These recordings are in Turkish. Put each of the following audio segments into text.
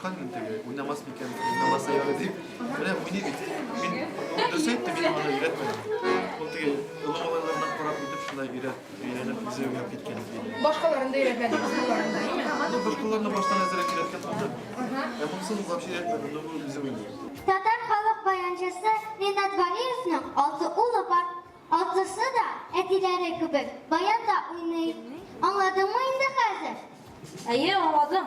Korkan tege, oynamaz mı iken, oynamazsa yarı deyip, böyle oynayıp gitti. Ben döseyip de benim ona üretmedim. O tege, ılım olaylarından korap gidip şunday üretip bize öğrenip gitken. Başkalarında üretmedim, başkalarında değil mi? Başkalarına baştan ezerek üretken oldu. Ama sınıf bir şey üretmedim, bu bize öğrenip. Tatar halk bayancısı Nenad Valiyev'nin altı ulu var. Altısı da etileri gibi. Bayan da oynayıp. Anladın mı indi hazır? İyi anladım.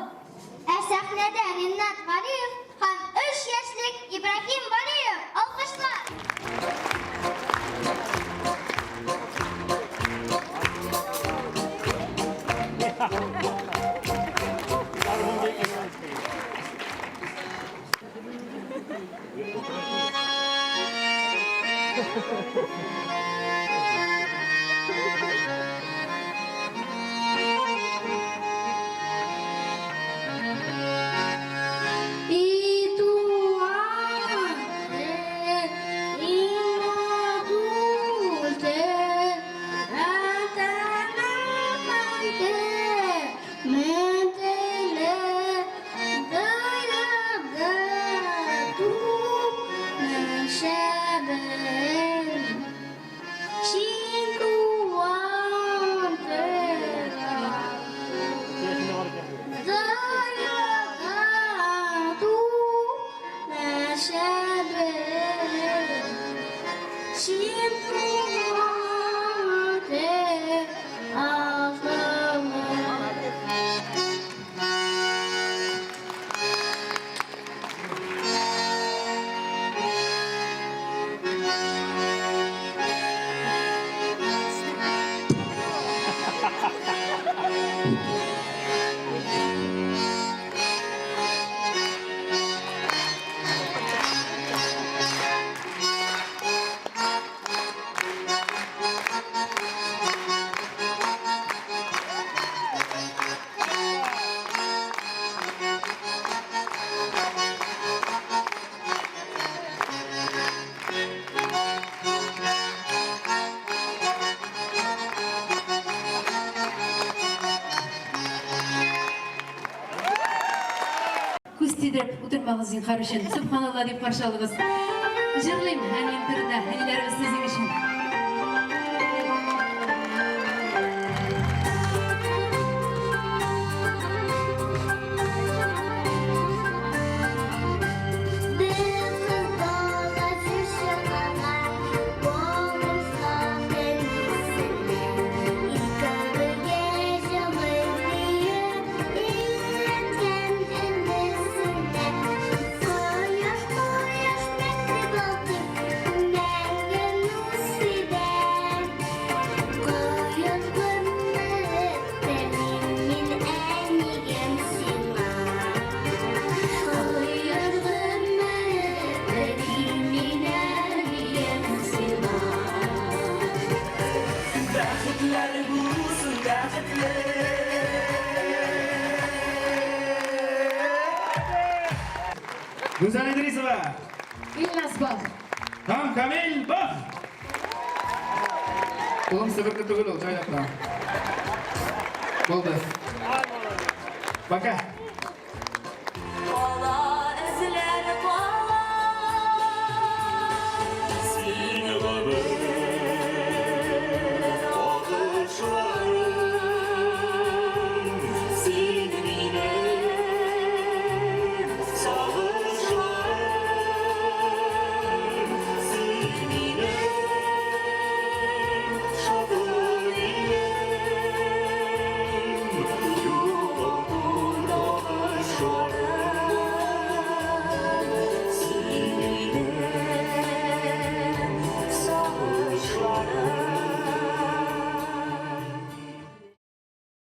Sahnede Nenad Valiyev hem 3 yaşlık İbrahim Valiyev. Alkışlar. Kustidirip oturmağınızın karışın. Subhanallah deyip karşı alınız. Jırlayım hani türünde, hanilerimiz sizin için. Gülzar İdrisova. İlnas bak. Tam Kamil bak. Oğlum sıfırda tugul ol, çaylakla. Oldu. Baka. Ola özle